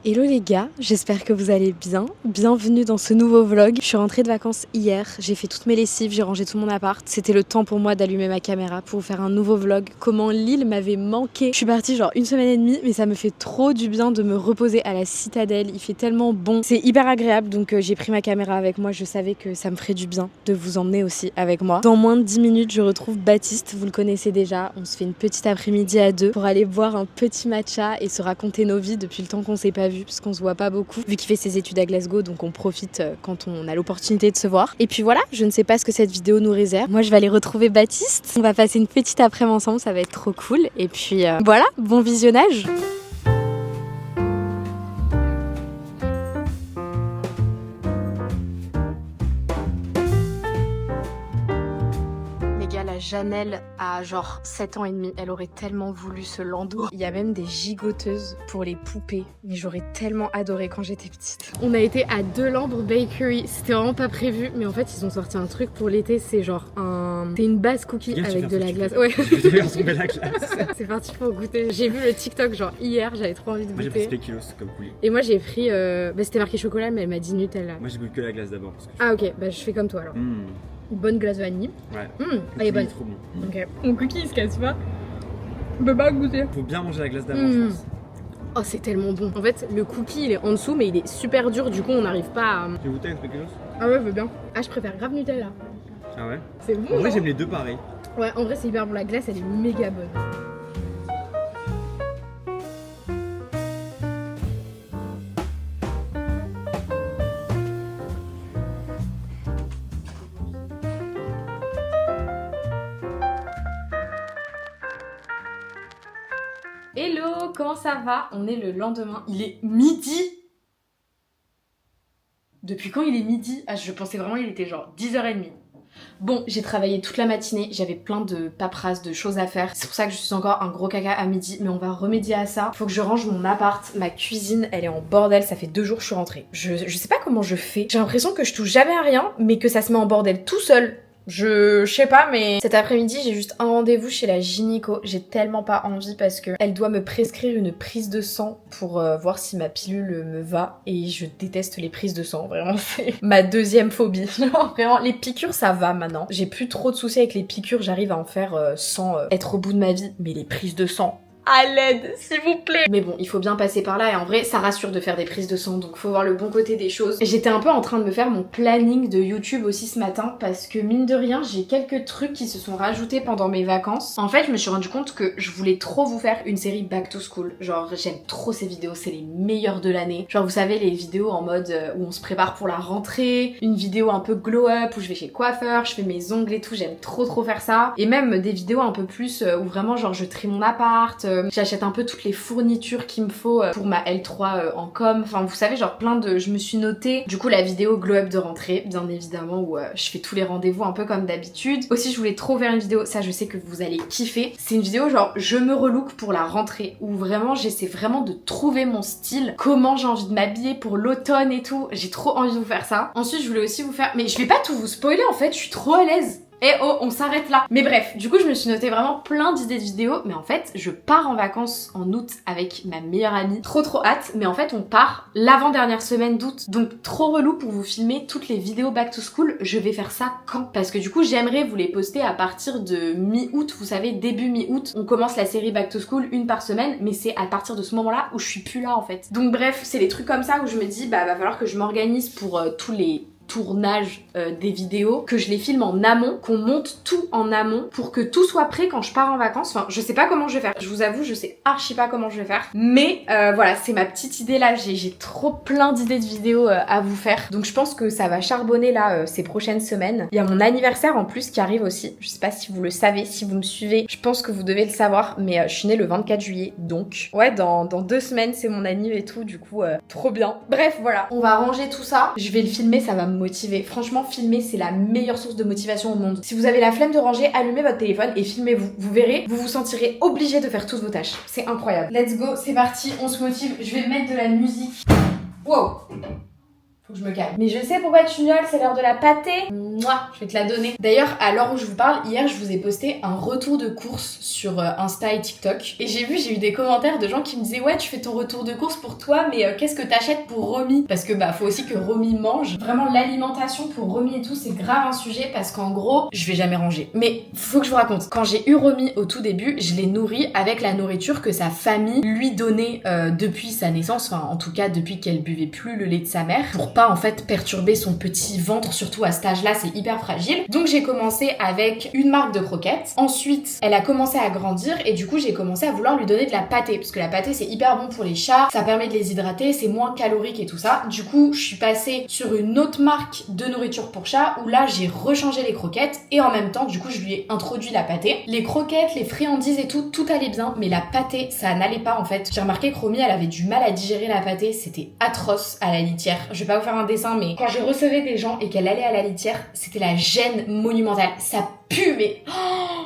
Hello les gars, j'espère que vous allez bien. Bienvenue dans ce nouveau vlog. Je suis rentrée de vacances hier, j'ai fait toutes mes lessives, j'ai rangé tout mon appart. C'était le temps pour moi d'allumer ma caméra pour vous faire un nouveau vlog. Comment l'île m'avait manqué. Je suis partie genre 1 semaine et demie, mais ça me fait trop du bien de me reposer à la citadelle. Il fait tellement bon, c'est hyper agréable, donc j'ai pris ma caméra avec moi. Je savais que ça me ferait du bien de vous emmener aussi avec moi. Dans moins de 10 minutes, je retrouve Baptiste, vous le connaissez déjà. On se fait une petite après-midi à deux pour aller boire un petit matcha et se raconter nos vies depuis le temps qu'on s'est pas vu, parce qu'on se voit pas beaucoup, vu qu'il fait ses études à Glasgow, donc on profite quand on a l'opportunité de se voir. Et puis voilà, je ne sais pas ce que cette vidéo nous réserve. Moi je vais aller retrouver Baptiste, on va passer une petite après-midi ensemble, ça va être trop cool. Et puis voilà, bon visionnage. La Janelle a genre 7 ans et demi, elle aurait tellement voulu ce landau. Il y a même des gigoteuses pour les poupées, mais j'aurais tellement adoré quand j'étais petite. On a été à Delambre Bakery, c'était vraiment pas prévu, mais en fait ils ont sorti un truc pour l'été, c'est genre c'est une base cookie avec de la glace. Ouais. C'est parti pour goûter. J'ai vu le TikTok genre hier, j'avais trop envie de goûter. Moi j'ai pris spéculoos comme coulis. Et moi j'ai pris, c'était marqué chocolat, mais elle m'a dit Nutella. Moi j'ai goûté que la glace d'abord. Ah ok, bah je fais comme toi alors. Une bonne glace vanille. Ouais. Elle est bonne. Trop bon. Ok. Mon cookie il se casse pas. On peut pas goûter. Faut bien manger la glace d'avant, je pense. Oh, c'est tellement bon. En fait, le cookie il est en dessous, mais il est super dur. Du coup, on n'arrive pas à. Tu veux goûter avec spéculoos? Ah ouais, je veux bien. Ah, je préfère grave Nutella. Ah ouais? C'est bon. En vrai, j'aime les deux pareils. Ouais, en vrai, c'est hyper bon. La glace, elle est méga bonne. Hello, comment ça va? On est le lendemain, il est midi. Depuis quand il est midi? Ah, je pensais vraiment il était genre 10h30. Bon, j'ai travaillé toute la matinée, j'avais plein de paperasses, de choses à faire. C'est pour ça que je suis encore un gros caca à midi, mais on va remédier à ça. Faut que je range mon appart, ma cuisine, elle est en bordel, ça fait 2 jours que je suis rentrée. Je sais pas comment je fais. J'ai l'impression que je touche jamais à rien, mais que ça se met en bordel tout seul. Je sais pas, mais cet après-midi j'ai juste un rendez-vous chez la gynéco. J'ai tellement pas envie parce que elle doit me prescrire une prise de sang pour voir si ma pilule me va, et je déteste les prises de sang, vraiment c'est ma deuxième phobie. Genre vraiment les piqûres ça va maintenant. J'ai plus trop de soucis avec les piqûres, j'arrive à en faire sans être au bout de ma vie, mais les prises de sang, à l'aide, s'il vous plaît. Mais bon, il faut bien passer par là, et en vrai, ça rassure de faire des prises de sang, donc faut voir le bon côté des choses. J'étais un peu en train de me faire mon planning de YouTube aussi ce matin, parce que mine de rien, j'ai quelques trucs qui se sont rajoutés pendant mes vacances. En fait, je me suis rendu compte que je voulais trop vous faire une série Back to School. Genre, j'aime trop ces vidéos, c'est les meilleures de l'année. Genre, vous savez, les vidéos en mode où on se prépare pour la rentrée, une vidéo un peu glow up, où je vais chez le coiffeur, je fais mes ongles et tout, j'aime trop faire ça. Et même des vidéos un peu plus où vraiment, genre, je trie mon appart, j'achète un peu toutes les fournitures qu'il me faut pour ma L3 en com. Enfin, vous savez, genre plein de... Je me suis notée, du coup, la vidéo glow up de rentrée, bien évidemment, où je fais tous les rendez-vous un peu comme d'habitude. Aussi, je voulais trop faire une vidéo, ça je sais que vous allez kiffer. C'est une vidéo genre, je me relook pour la rentrée, où vraiment, j'essaie vraiment de trouver mon style, comment j'ai envie de m'habiller pour l'automne et tout. J'ai trop envie de vous faire ça. Ensuite, je voulais aussi vous faire... Mais je vais pas tout vous spoiler, en fait, je suis trop à l'aise. Et oh, on s'arrête là. Mais bref, du coup, je me suis noté vraiment plein d'idées de vidéos. Mais en fait, je pars en vacances en août avec ma meilleure amie. Trop hâte. Mais en fait, on part l'avant-dernière semaine d'août. Donc, trop relou pour vous filmer toutes les vidéos back to school. Je vais faire ça quand? Parce que du coup, j'aimerais vous les poster à partir de mi-août. Vous savez, début mi-août, on commence la série back to school, une par semaine. Mais c'est à partir de ce moment-là où je suis plus là, en fait. Donc bref, c'est les trucs comme ça où je me dis, bah, va falloir que je m'organise pour tous les tournage des vidéos, que je les filme en amont, qu'on monte tout en amont pour que tout soit prêt quand je pars en vacances. Enfin, je sais pas comment je vais faire. Je vous avoue, je sais archi pas comment je vais faire. Mais voilà, c'est ma petite idée là. J'ai trop plein d'idées de vidéos à vous faire. Donc je pense que ça va charbonner là ces prochaines semaines. Il y a mon anniversaire en plus qui arrive aussi. Je sais pas si vous le savez, si vous me suivez. Je pense que vous devez le savoir, mais je suis née le 24 juillet. Donc ouais, dans 2 semaines c'est mon anniv et tout. Du coup, trop bien. Bref, voilà. On va ranger tout ça. Je vais le filmer, ça va me motiver. Franchement, filmer, c'est la meilleure source de motivation au monde. Si vous avez la flemme de ranger, allumez votre téléphone et filmez-vous. Vous verrez, vous vous sentirez obligé de faire toutes vos tâches. C'est incroyable. Let's go, c'est parti, on se motive. Je vais mettre de la musique. Wow! Faut que je me calme. Mais je sais pourquoi tu miaules, c'est l'heure de la pâtée. Moi, je vais te la donner. D'ailleurs, à l'heure où je vous parle, hier, je vous ai posté un retour de course sur Insta et TikTok. Et j'ai eu des commentaires de gens qui me disaient ouais, tu fais ton retour de course pour toi, mais qu'est-ce que t'achètes pour Romy? Parce que faut aussi que Romy mange. Vraiment, l'alimentation pour Romy et tout, c'est grave un sujet parce qu'en gros, je vais jamais ranger. Mais faut que je vous raconte. Quand j'ai eu Romy au tout début, je l'ai nourrie avec la nourriture que sa famille lui donnait depuis sa naissance, enfin en tout cas depuis qu'elle buvait plus le lait de sa mère, pour pas en fait perturber son petit ventre, surtout à cet âge-là, c'est hyper fragile. Donc j'ai commencé avec une marque de croquettes. Ensuite, elle a commencé à grandir et du coup j'ai commencé à vouloir lui donner de la pâtée parce que la pâtée c'est hyper bon pour les chats, ça permet de les hydrater, c'est moins calorique et tout ça. Du coup, je suis passée sur une autre marque de nourriture pour chat où là j'ai rechangé les croquettes et en même temps, du coup, je lui ai introduit la pâtée. Les croquettes, les friandises et tout allait bien, mais la pâtée, ça n'allait pas en fait. J'ai remarqué que Romy, elle avait du mal à digérer la pâtée, c'était atroce à la litière. Je vais pas vous faire un dessin, mais quand j'ai recevais des gens et qu'elle allait à la litière, c'était la gêne monumentale. Ça pue, mais...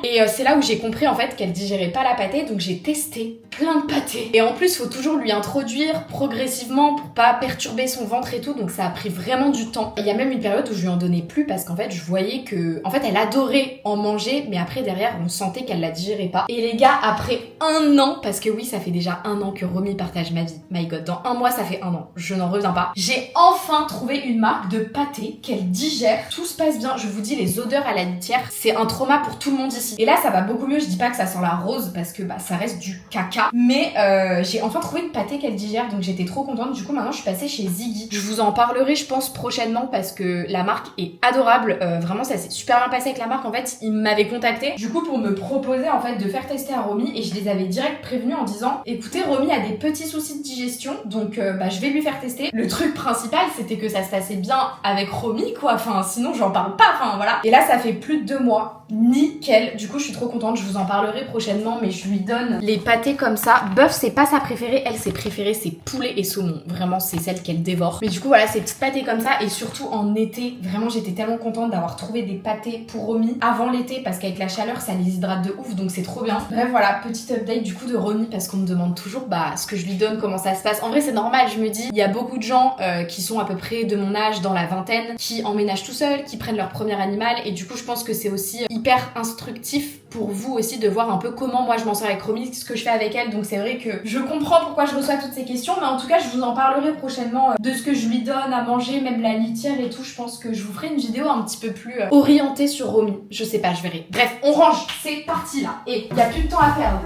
Et c'est là où j'ai compris en fait qu'elle digérait pas la pâtée, donc j'ai testé plein de pâtés. Et en plus, faut toujours lui introduire progressivement pour pas perturber son ventre et tout, donc ça a pris vraiment du temps. Il y a même une période où je lui en donnais plus parce qu'en fait, je voyais que... En fait, elle adorait en manger, mais après, derrière, on sentait qu'elle la digérait pas. Et les gars, après 1 an, parce que oui, ça fait déjà 1 an que Romy partage ma vie, my god, dans 1 mois, ça fait 1 an, je n'en reviens pas. J'ai enfin trouvé une marque de pâté qu'elle digère, tout se passe bien. Je vous dis, les odeurs à la litière, c'est un trauma pour tout le monde ici. Et là, ça va beaucoup mieux, je dis pas que ça sent la rose parce que ça reste du caca, mais j'ai enfin trouvé une pâtée qu'elle digère, donc j'étais trop contente. Du coup, maintenant, je suis passée chez Ziggy. Je vous en parlerai, je pense, prochainement parce que la marque est adorable. Vraiment, ça s'est super bien passé avec la marque. En fait, ils m'avaient contacté, du coup, pour me proposer, en fait, de faire tester à Romy, et je les avais direct prévenus en disant, écoutez, Romy a des petits soucis de digestion, donc je vais lui faire tester. Le truc principal, c'était que ça se passait bien avec Romy, quoi. Enfin, sinon, j'en parle pas, enfin, voilà. Et là, ça fait plus de 2 mois. Nickel. Du coup, je suis trop contente, je vous en parlerai prochainement, mais je lui donne les pâtés comme ça. Bœuf, c'est pas sa préférée, elle, ses préférées, c'est poulet et saumon. Vraiment, c'est celle qu'elle dévore. Mais du coup, voilà, ces petites pâtés comme ça, et surtout en été, vraiment, j'étais tellement contente d'avoir trouvé des pâtés pour Romy avant l'été, parce qu'avec la chaleur, ça les hydrate de ouf, donc c'est trop bien. Bref, voilà, petite update du coup de Romy, parce qu'on me demande toujours, ce que je lui donne, comment ça se passe. En vrai, c'est normal, je me dis, il y a beaucoup de gens qui sont à peu près de mon âge, dans la vingtaine, qui emménagent tout seuls, qui prennent leur premier animal, et du coup, je pense que c'est aussi hyper instructif pour vous aussi de voir un peu comment moi je m'en sors avec Romy, ce que je fais avec elle. Donc c'est vrai que je comprends pourquoi je reçois toutes ces questions, mais en tout cas je vous en parlerai prochainement de ce que je lui donne à manger, même la litière et tout. Je pense que je vous ferai une vidéo un petit peu plus orientée sur Romy. Je sais pas, je verrai. Bref, on range, c'est parti là. Et il y a plus de temps à perdre.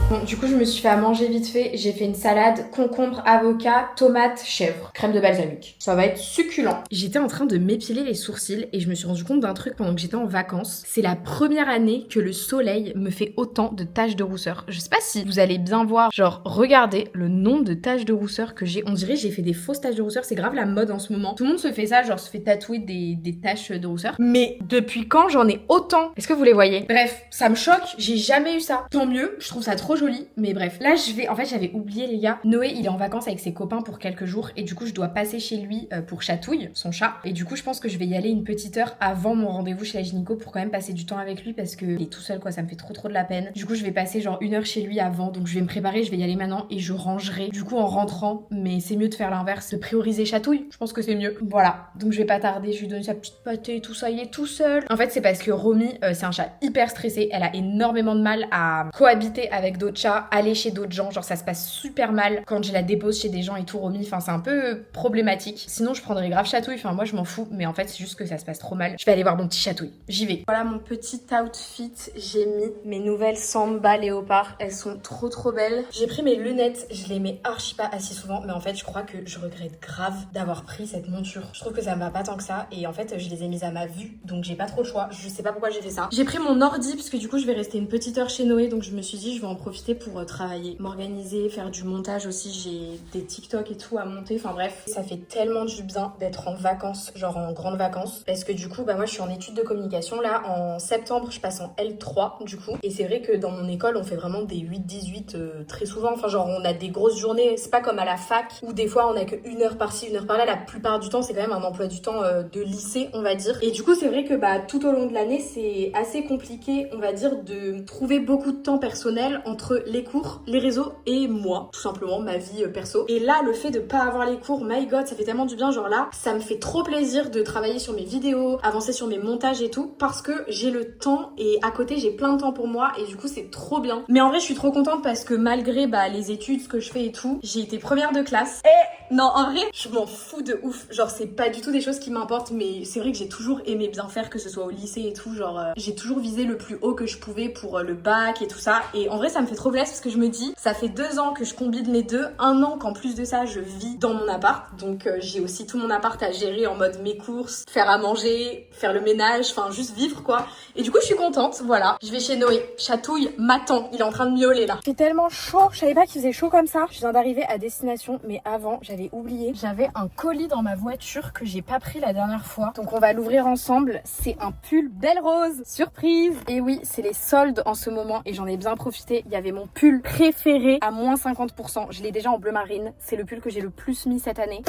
Bon, du coup, je me suis fait à manger vite fait. J'ai fait une salade, concombre, avocat, tomate, chèvre, crème de balsamique. Ça va être succulent. J'étais en train de m'épiler les sourcils et je me suis rendu compte d'un truc pendant que j'étais en vacances. C'est la première année que le soleil me fait autant de taches de rousseur. Je sais pas si vous allez bien voir. Genre, regardez le nombre de taches de rousseur que j'ai. On dirait que j'ai fait des fausses taches de rousseur. C'est grave la mode en ce moment. Tout le monde se fait ça, genre se fait tatouer des taches de rousseur. Mais depuis quand j'en ai autant? Est-ce que vous les voyez? Bref, ça me choque. J'ai jamais eu ça. Tant mieux. Je trouve ça trop joli, mais bref. Là, en fait, j'avais oublié, les gars. Noé, il est en vacances avec ses copains pour quelques jours et du coup, je dois passer chez lui pour Chatouille, son chat. Et du coup, je pense que je vais y aller une petite heure avant mon rendez-vous chez la gynéco pour quand même passer du temps avec lui parce que il est tout seul, quoi. Ça me fait trop de la peine. Du coup, je vais passer genre 1 heure chez lui avant, donc je vais me préparer, je vais y aller maintenant et je rangerai du coup en rentrant. Mais c'est mieux de faire l'inverse, de prioriser Chatouille. Je pense que c'est mieux. Voilà. Donc je vais pas tarder, je lui donne sa petite pâtée et tout ça, il est tout seul. En fait, c'est parce que Romy, c'est un chat hyper stressé. Elle a énormément de mal à cohabiter avec d'autres chats, aller chez d'autres gens, genre ça se passe super mal quand je la dépose chez des gens et tout. Romy, enfin c'est un peu problématique. Sinon je prendrais grave Chatouille, enfin moi je m'en fous, mais en fait c'est juste que ça se passe trop mal. Je vais aller voir mon petit Chatouille, j'y vais. Voilà mon petit outfit, j'ai mis mes nouvelles Samba léopard, elles sont trop belles. J'ai pris mes lunettes, je les mets archi pas assez souvent, mais en fait je crois que je regrette grave d'avoir pris cette monture. Je trouve que ça me va pas tant que ça et en fait je les ai mises à ma vue, donc j'ai pas trop le choix. Je sais pas pourquoi j'ai fait ça. J'ai pris mon ordi parce que du coup je vais rester une petite heure chez Noé, donc je me suis dit je vais en profiter profiter pour travailler, m'organiser, faire du montage aussi. J'ai des TikTok et tout à monter. Enfin bref, ça fait tellement du bien d'être en vacances, genre en grandes vacances. Parce que du coup, bah moi je suis en études de communication. Là, en septembre, je passe en L3 du coup. Et c'est vrai que dans mon école, on fait vraiment des 8-18 très souvent. Enfin genre, on a des grosses journées. C'est pas comme à la fac où des fois on a que 1 heure par-ci, 1 heure par-là. La plupart du temps, c'est quand même un emploi du temps de lycée, on va dire. Et du coup, c'est vrai que bah tout au long de l'année, c'est assez compliqué, on va dire, de trouver beaucoup de temps personnel entre les cours, les réseaux et moi, tout simplement, ma vie perso. Et là, le fait de pas avoir les cours, my god, ça fait tellement du bien. Genre là, ça me fait trop plaisir de travailler sur mes vidéos, avancer sur mes montages et tout, parce que j'ai le temps et à côté, j'ai plein de temps pour moi et du coup, c'est trop bien. Mais en vrai, je suis trop contente parce que malgré bah les études, ce que je fais et tout, j'ai été première de classe. Et non, en vrai, je m'en fous de ouf. Genre, c'est pas du tout des choses qui m'importent, mais c'est vrai que j'ai toujours aimé bien faire, que ce soit au lycée et tout. Genre, j'ai toujours visé le plus haut que je pouvais pour le bac et tout ça. Et en vrai, ça me fait trop plaisir parce que je me dis, ça fait 2 ans que je combine les deux. 1 an qu'en plus de ça, je vis dans mon appart. Donc, j'ai aussi tout mon appart à gérer en mode mes courses, faire à manger, faire le ménage, enfin, juste vivre quoi. Et du coup, je suis contente, voilà. Je vais chez Noé. Chatouille m'attend. Il est en train de miauler là. C'est tellement chaud. Je savais pas qu'il faisait chaud comme ça. Je viens d'arriver à destination, mais avant, j'avais oublié. J'avais un colis dans ma voiture que j'ai pas pris la dernière fois. Donc on va l'ouvrir ensemble. C'est un pull Belle Rose. Surprise! Et oui, c'est les soldes en ce moment et j'en ai bien profité. Il y avait mon pull préféré à moins 50%. Je l'ai déjà en bleu marine. C'est le pull que j'ai le plus mis cette année.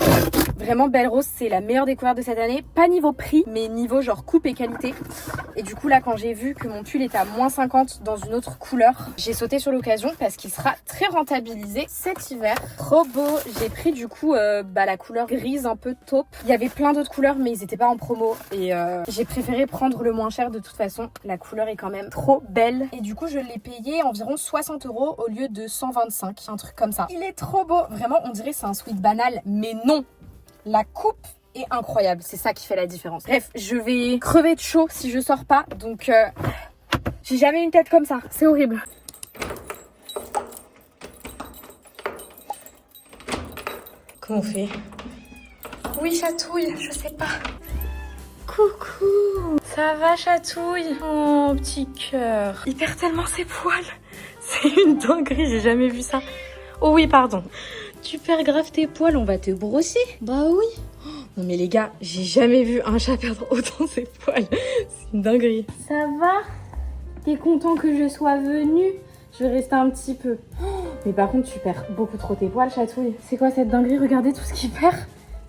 Vraiment, Belle Rose, c'est la meilleure découverte de cette année. Pas niveau prix, mais niveau genre coupe et qualité. Et du coup là, quand j'ai vu que mon pull était à moins 50 dans une autre couleur, j'ai sauté sur l'occasion parce qu'il sera très rentabilisé cet hiver. Trop beau. J'ai pris du coup la couleur grise un peu taupe. Il y avait plein d'autres couleurs mais ils étaient pas en promo et j'ai préféré prendre le moins cher de toute façon. La couleur est quand même trop belle et du coup je l'ai payé environ 60 € au lieu de 125, un truc comme ça. Il est trop beau, vraiment on dirait c'est un sweat banal mais non, la coupe est incroyable, c'est ça qui fait la différence. Bref, je vais crever de chaud si je sors pas donc j'ai jamais une tête comme ça, c'est horrible. Comment on fait? Oui, Chatouille, je sais pas. Coucou, ça va Chatouille? Oh, petit cœur. Il perd tellement ses poils. C'est une dinguerie, j'ai jamais vu ça. Oh oui, pardon. Tu perds grave tes poils, on va te brosser. Bah oui. Non mais les gars, j'ai jamais vu un chat perdre autant ses poils. C'est une dinguerie. Ça va? T'es content que je sois venue? Je vais rester un petit peu. Mais par contre, tu perds beaucoup trop tes poils, Chatouille. C'est quoi cette dinguerie? Regardez tout ce qu'il perd.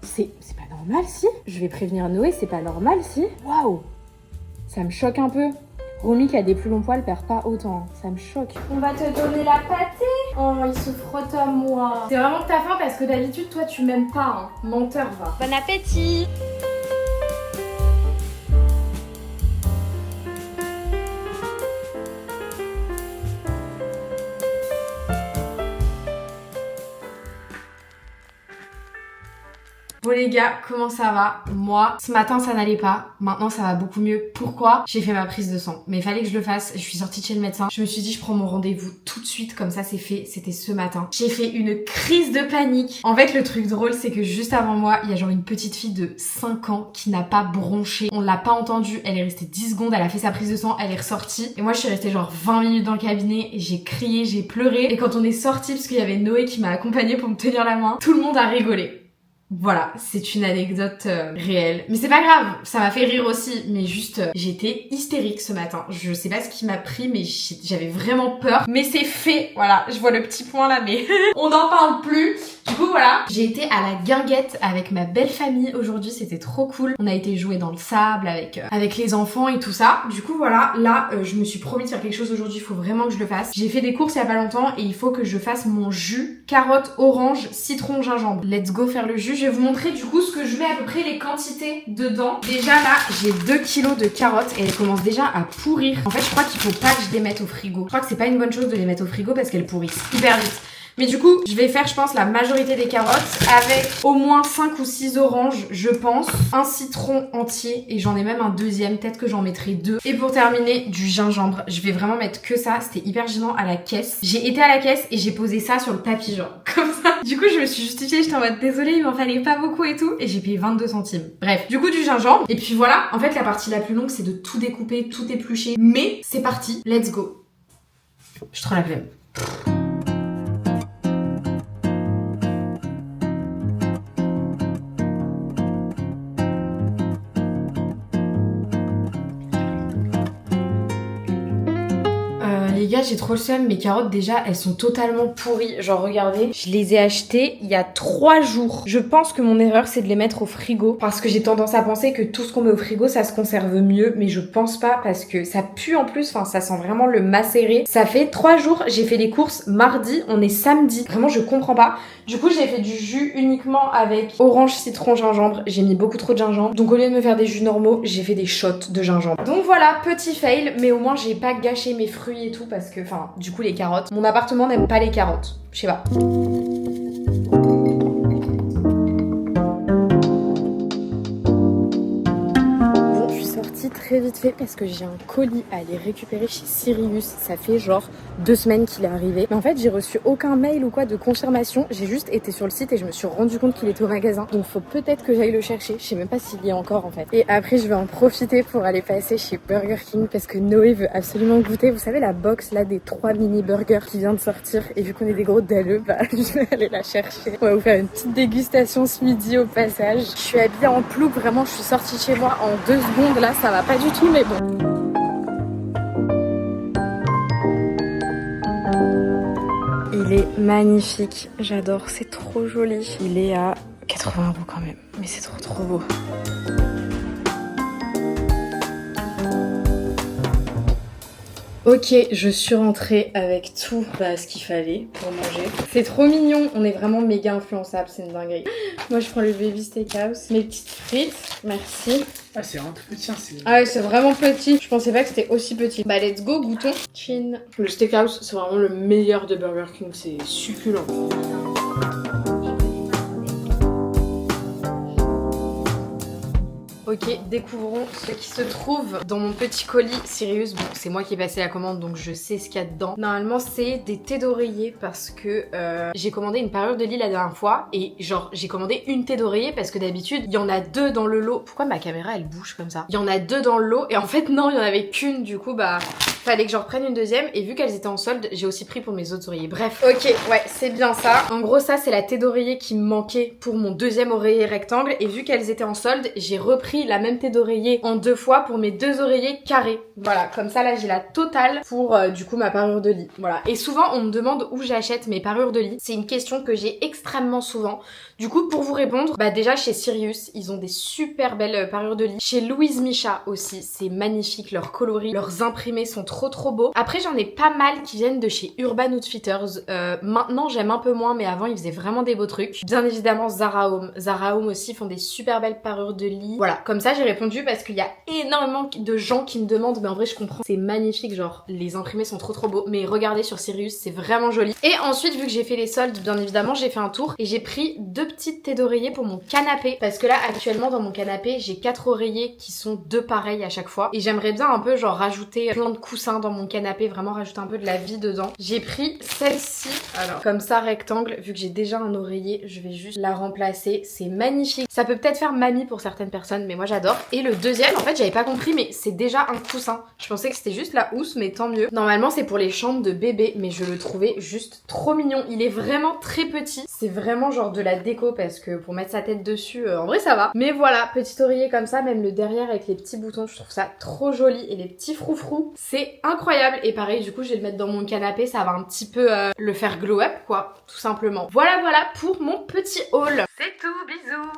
C'est pas normal, si. Je vais prévenir Noé, c'est pas normal, si. Waouh. Ça me choque un peu. Romy qui a des plus longs poils perd pas autant. Ça me choque. On va te donner la pâtée. Oh, il se frotte à moi. C'est vraiment que t'as faim parce que d'habitude, toi, tu m'aimes pas. Hein. Menteur, va. Bon appétit. Bon les gars, comment ça va? Moi, ce matin ça n'allait pas, maintenant ça va beaucoup mieux. Pourquoi? J'ai fait ma prise de sang, mais il fallait que je le fasse, je suis sortie de chez le médecin. Je me suis dit je prends mon rendez-vous tout de suite, comme ça c'est fait, c'était ce matin. J'ai fait une crise de panique. En fait le truc drôle c'est que juste avant moi, il y a genre une petite fille de 5 ans qui n'a pas bronché. On l'a pas entendue, elle est restée 10 secondes, elle a fait sa prise de sang, elle est ressortie. Et moi je suis restée genre 20 minutes dans le cabinet et j'ai crié, j'ai pleuré. Et quand on est sorti, parce qu'il y avait Noé qui m'a accompagnée pour me tenir la main, tout le monde a rigolé. Voilà, c'est une anecdote réelle. Mais c'est pas grave, ça m'a fait rire aussi. Mais juste, j'étais hystérique ce matin. Je sais pas ce qui m'a pris, mais j'avais vraiment peur. Mais c'est fait, voilà. Je vois le petit point là, mais on n'en parle plus. Du coup, voilà. J'ai été à la guinguette avec ma belle famille aujourd'hui. C'était trop cool. On a été jouer dans le sable avec les enfants et tout ça. Du coup, voilà. Là, je me suis promis de faire quelque chose aujourd'hui. Il faut vraiment que je le fasse. J'ai fait des courses il y a pas longtemps et il faut que je fasse mon jus carotte, orange, citron, gingembre. Let's go faire le jus. Je vais vous montrer du coup ce que je mets à peu près les quantités dedans. Déjà là, j'ai 2 kilos de carottes et elles commencent déjà à pourrir. En fait, je crois qu'il faut pas que je les mette au frigo. Je crois que c'est pas une bonne chose de les mettre au frigo parce qu'elles pourrissent hyper vite. Mais du coup, je vais faire, je pense, la majorité des carottes avec au moins 5 ou 6 oranges, je pense. Un citron entier et j'en ai même un deuxième. Peut-être que j'en mettrai 2. Et pour terminer, du gingembre. Je vais vraiment mettre que ça. C'était hyper gênant à la caisse. J'ai été à la caisse et j'ai posé ça sur le tapis, genre, comme ça. Du coup, je me suis justifiée. J'étais en mode désolée, il m'en fallait pas beaucoup et tout. Et j'ai payé 22 centimes. Bref, du coup, du gingembre. Et puis voilà. En fait, la partie la plus longue, c'est de tout découper, tout éplucher. Mais c'est parti. Let's go. Je suis trop la flemme. Les gars, j'ai trop le seum, mes carottes déjà elles sont totalement pourries. Genre regardez, je les ai achetées il y a 3 jours. Je pense que mon erreur c'est de les mettre au frigo parce que j'ai tendance à penser que tout ce qu'on met au frigo ça se conserve mieux, mais je pense pas parce que ça pue en plus, enfin ça sent vraiment le macéré. Ça fait 3 jours, j'ai fait les courses mardi, on est samedi. Vraiment je comprends pas. Du coup j'ai fait du jus uniquement avec orange, citron, gingembre. J'ai mis beaucoup trop de gingembre. Donc au lieu de me faire des jus normaux, j'ai fait des shots de gingembre. Donc voilà, petit fail, mais au moins j'ai pas gâché mes fruits et tout parce que, enfin, du coup les carottes. Mon appartement n'aime pas les carottes. Je sais pas. Très vite fait parce que j'ai un colis à aller récupérer chez Sirius. Ça fait genre 2 semaines qu'il est arrivé. Mais en fait j'ai reçu aucun mail ou quoi de confirmation. J'ai juste été sur le site et je me suis rendu compte qu'il était au magasin. Donc faut peut-être que j'aille le chercher. Je sais même pas s'il y est encore en fait. Et après je vais en profiter pour aller passer chez Burger King parce que Noé veut absolument goûter. Vous savez la box là des 3 mini burgers qui vient de sortir. Et vu qu'on est des gros dalleux, bah je vais aller la chercher. On va vous faire une petite dégustation ce midi au passage. Je suis habillée en plouc. Vraiment je suis sortie de chez moi en 2 secondes. Là ça va pas du tout mais bon. Il est magnifique, j'adore, c'est trop joli. Il est à 80 € quand même, mais c'est trop beau. Ok, je suis rentrée avec tout ce qu'il fallait pour manger. C'est trop mignon, on est vraiment méga influençable, c'est une dinguerie. Moi je prends le baby steakhouse, mes petites frites, merci. Ah c'est vraiment tout petit, c'est... Ah ouais, c'est vraiment petit, je pensais pas que c'était aussi petit. Bah let's go, goûtons. Chin. Le steakhouse, c'est vraiment le meilleur de Burger King, c'est succulent. Ok, découvrons ce qui se trouve dans mon petit colis Sirius. Bon, c'est moi qui ai passé la commande, donc je sais ce qu'il y a dedans. Normalement, c'est des thés d'oreiller parce que j'ai commandé une parure de lit la dernière fois. Et genre, j'ai commandé une thé d'oreiller parce que d'habitude, il y en a 2 dans le lot. Pourquoi ma caméra, elle bouge comme ça? Il y en a 2 dans le lot. Et en fait, non, il y en avait qu'une. Du coup, bah... fallait que j'en reprenne une deuxième et vu qu'elles étaient en solde, j'ai aussi pris pour mes autres oreillers. Bref, ok, ouais, c'est bien ça. En gros, ça, c'est la thé d'oreiller qui me manquait pour mon deuxième oreiller rectangle et vu qu'elles étaient en solde, j'ai repris la même thé d'oreiller en 2 fois pour mes 2 oreillers carrés. Voilà, comme ça, là, j'ai la totale pour, du coup, ma parure de lit. Voilà. Et souvent, on me demande où j'achète mes parures de lit. C'est une question que j'ai extrêmement souvent. Du coup, pour vous répondre, bah déjà, chez Sirius, ils ont des super belles parures de lit. Chez Louise Micha aussi, c'est magnifique. Leurs coloris, leurs imprimés sont trop beaux. Après, j'en ai pas mal qui viennent de chez Urban Outfitters. Maintenant, j'aime un peu moins, mais avant, ils faisaient vraiment des beaux trucs. Bien évidemment, Zara Home. Zara Home aussi font des super belles parures de lit. Voilà, comme ça, j'ai répondu parce qu'il y a énormément de gens qui me demandent, mais en vrai, je comprends. C'est magnifique, genre, les imprimés sont trop beaux. Mais regardez sur Sirius, c'est vraiment joli. Et ensuite, vu que j'ai fait les soldes, bien évidemment, j'ai fait un tour et j'ai pris 2 petites thés d'oreiller pour mon canapé. Parce que là, actuellement, dans mon canapé, j'ai 4 oreillers qui sont 2 pareils à chaque fois. Et j'aimerais bien un peu, genre, rajouter plein de coussins dans mon canapé, vraiment rajouter un peu de la vie dedans. J'ai pris celle-ci, alors comme ça rectangle, vu que j'ai déjà un oreiller, je vais juste la remplacer. C'est magnifique. Ça peut peut-être faire mamie pour certaines personnes, mais moi j'adore. Et le deuxième, en fait j'avais pas compris, mais c'est déjà un coussin. Je pensais que c'était juste la housse, mais tant mieux. Normalement c'est pour les chambres de bébé, mais je le trouvais juste trop mignon. Il est vraiment très petit. C'est vraiment genre de la déco parce que pour mettre sa tête dessus, en vrai ça va. Mais voilà, petit oreiller comme ça, même le derrière avec les petits boutons, je trouve ça trop joli. Et les petits froufrous, c'est incroyable. Et pareil, du coup, je vais le mettre dans mon canapé, ça va un petit peu le faire glow up, quoi, tout simplement. Voilà pour mon petit haul. C'est tout, bisous.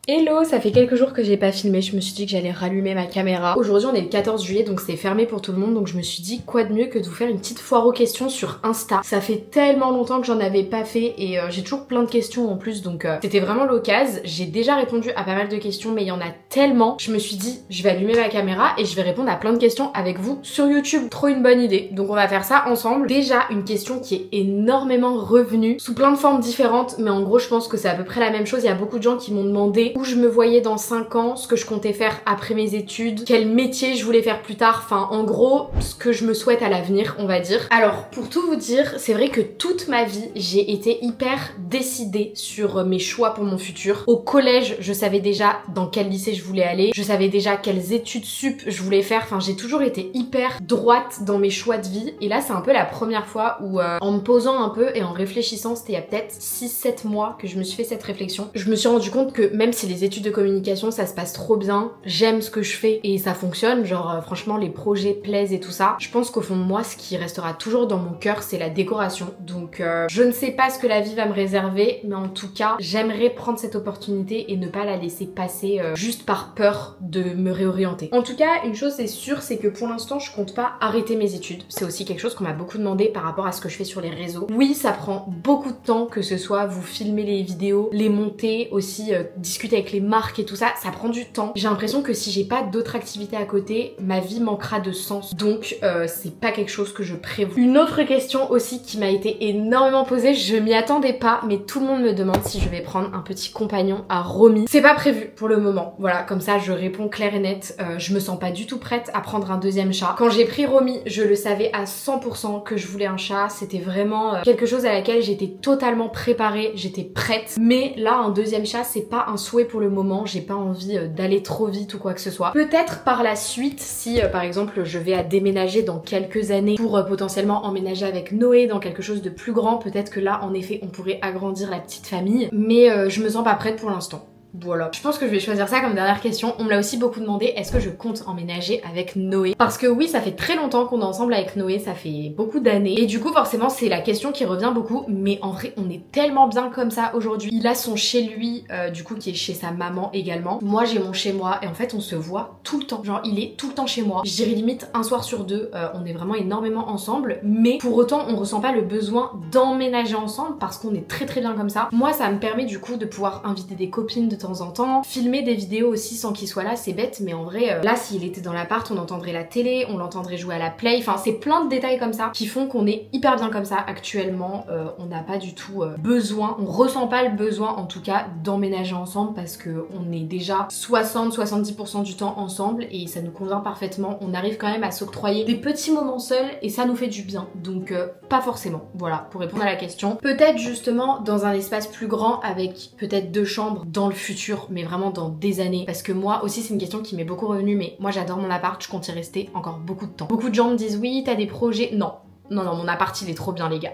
Hello, ça fait quelques jours que j'ai pas filmé, je me suis dit que j'allais rallumer ma caméra. Aujourd'hui on est le 14 juillet donc c'est fermé pour tout le monde, donc je me suis dit quoi de mieux que de vous faire une petite foire aux questions sur Insta. Ça fait tellement longtemps que j'en avais pas fait et j'ai toujours plein de questions en plus, donc c'était vraiment l'occasion. J'ai déjà répondu à pas mal de questions mais il y en a tellement. Je me suis dit je vais allumer ma caméra et je vais répondre à plein de questions avec vous sur YouTube. Trop une bonne idée, donc on va faire ça ensemble. Déjà une question qui est énormément revenue sous plein de formes différentes, mais en gros je pense que c'est à peu près la même chose. Il y a beaucoup de gens qui m'ont demandé CV, où je me voyais dans 5 ans, ce que je comptais faire après mes études, quel métier je voulais faire plus tard, enfin en gros ce que je me souhaite à l'avenir, on va dire. Alors pour tout vous dire, c'est vrai que toute ma vie j'ai été hyper décidée sur mes choix pour mon futur. Au collège, je savais déjà dans quel lycée je voulais aller, je savais déjà quelles études sup je voulais faire, enfin j'ai toujours été hyper droite dans mes choix de vie, et là c'est un peu la première fois où en me posant un peu et en réfléchissant, c'était il y a peut-être 6-7 mois que je me suis fait cette réflexion, je me suis rendu compte que même si les études de communication ça se passe trop bien, j'aime ce que je fais et ça fonctionne, genre franchement les projets plaisent et tout ça, je pense qu'au fond de moi ce qui restera toujours dans mon cœur c'est la décoration. Donc je ne sais pas ce que la vie va me réserver, mais en tout cas j'aimerais prendre cette opportunité et ne pas la laisser passer juste par peur de me réorienter. En tout cas une chose c'est sûre, c'est que pour l'instant je compte pas arrêter mes études. C'est aussi quelque chose qu'on m'a beaucoup demandé par rapport à ce que je fais sur les réseaux. Oui, ça prend beaucoup de temps, que ce soit vous filmer les vidéos, les monter, aussi discuter avec les marques et tout ça, ça prend du temps. J'ai l'impression que si j'ai pas d'autres activités à côté, ma vie manquera de sens. Donc c'est pas quelque chose que je prévois. Une autre question aussi qui m'a été énormément posée, je m'y attendais pas, mais tout le monde me demande si je vais prendre un petit compagnon à Romy. C'est pas prévu pour le moment. Voilà, comme ça je réponds clair et net. Je me sens pas du tout prête à prendre un deuxième chat. Quand j'ai pris Romy, je le savais à 100% que je voulais un chat. C'était vraiment quelque chose à laquelle j'étais totalement préparée, j'étais prête. Mais là, un deuxième chat, c'est pas un souhait pour le moment. J'ai pas envie d'aller trop vite ou quoi que ce soit. Peut-être par la suite, si par exemple je vais à déménager dans quelques années pour potentiellement emménager avec Noé dans quelque chose de plus grand, peut-être que là, en effet, on pourrait agrandir la petite famille. Mais je me sens pas prête pour l'instant. Voilà. Je pense que je vais choisir ça comme dernière question. On me l'a aussi beaucoup demandé, est-ce que je compte emménager avec Noé? Parce que oui, ça fait très longtemps qu'on est ensemble avec Noé, ça fait beaucoup d'années. Et du coup, forcément, c'est la question qui revient beaucoup. Mais en vrai, on est tellement bien comme ça aujourd'hui. Il a son chez lui, du coup, qui est chez sa maman également. Moi, j'ai mon chez moi. Et en fait, on se voit tout le temps. Genre, il est tout le temps chez moi. Je dirais limite un soir sur deux. On est vraiment énormément ensemble. Mais pour autant, on ressent pas le besoin d'emménager ensemble parce qu'on est très très bien comme ça. Moi, ça me permet du coup de pouvoir inviter des copines de temps en temps, filmer des vidéos aussi sans qu'il soit là, c'est bête, mais en vrai, là, s'il était dans l'appart, on entendrait la télé, on l'entendrait jouer à la play, enfin, c'est plein de détails comme ça qui font qu'on est hyper bien comme ça actuellement. On n'a pas du tout besoin, on ressent pas le besoin en tout cas d'emménager ensemble parce que on est déjà 60-70% du temps ensemble et ça nous convient parfaitement. On arrive quand même à s'octroyer des petits moments seuls et ça nous fait du bien, donc pas forcément. Voilà, pour répondre à la question. Peut-être justement dans un espace plus grand avec peut-être 2 chambres dans le futur, mais vraiment dans des années. Parce que moi aussi, c'est une question qui m'est beaucoup revenue, mais moi j'adore mon appart, je compte y rester encore beaucoup de temps. Beaucoup de gens me disent oui, t'as des projets. Non. Non, mon appart il est trop bien les gars,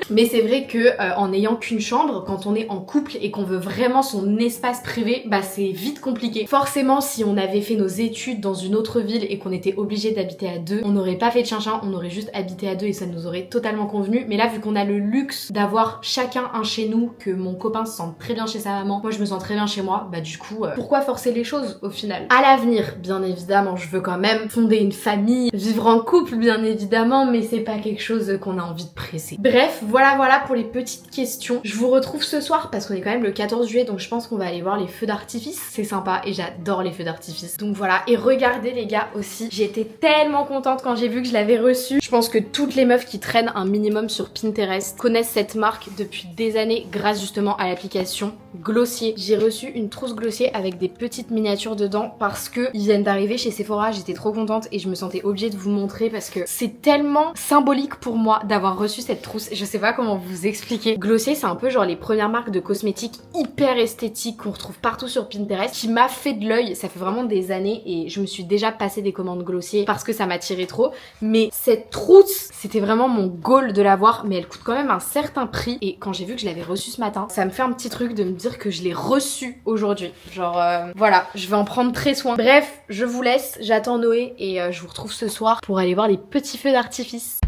Mais c'est vrai que en n'ayant qu'une chambre, quand on est en couple et qu'on veut vraiment son espace privé, bah c'est vite compliqué. Forcément, si on avait fait nos études dans une autre ville et qu'on était obligé d'habiter à 2, on n'aurait pas fait de chinchin, on aurait juste habité à 2 et ça nous aurait totalement convenu. Mais là, vu qu'on a le luxe d'avoir chacun un chez nous, que mon copain se sente très bien chez sa maman, moi je me sens très bien chez moi, bah du coup, pourquoi forcer les choses au final? À l'avenir, bien évidemment, je veux quand même fonder une famille, vivre en couple bien évidemment, mais c'est pas quelque chose qu'on a envie de presser. Bref, voilà pour les petites questions. Je vous retrouve ce soir parce qu'on est quand même le 14 juillet, donc je pense qu'on va aller voir les feux d'artifice. C'est sympa et j'adore les feux d'artifice. Donc voilà, et regardez les gars aussi, j'étais tellement contente quand j'ai vu que je l'avais reçu. Je pense que toutes les meufs qui traînent un minimum sur Pinterest connaissent cette marque depuis des années grâce justement à l'application Glossier. J'ai reçu une trousse Glossier avec des petites miniatures dedans parce que ils viennent d'arriver chez Sephora, j'étais trop contente et je me sentais obligée de vous montrer parce que c'est tellement symbolique pour moi d'avoir reçu cette trousse. Je sais pas comment vous expliquer. Glossier, c'est un peu genre les premières marques de cosmétiques hyper esthétiques qu'on retrouve partout sur Pinterest qui m'a fait de l'œil. Ça fait vraiment des années et je me suis déjà passé des commandes Glossier parce que ça m'attirait trop. Mais cette trousse, c'était vraiment mon goal de l'avoir, mais elle coûte quand même un certain prix et quand j'ai vu que je l'avais reçue ce matin, ça me fait un petit truc de me dire que je l'ai reçue aujourd'hui. Genre voilà, je vais en prendre très soin. Bref, je vous laisse, j'attends Noé et je vous retrouve ce soir pour aller voir les petits feux d'artifice.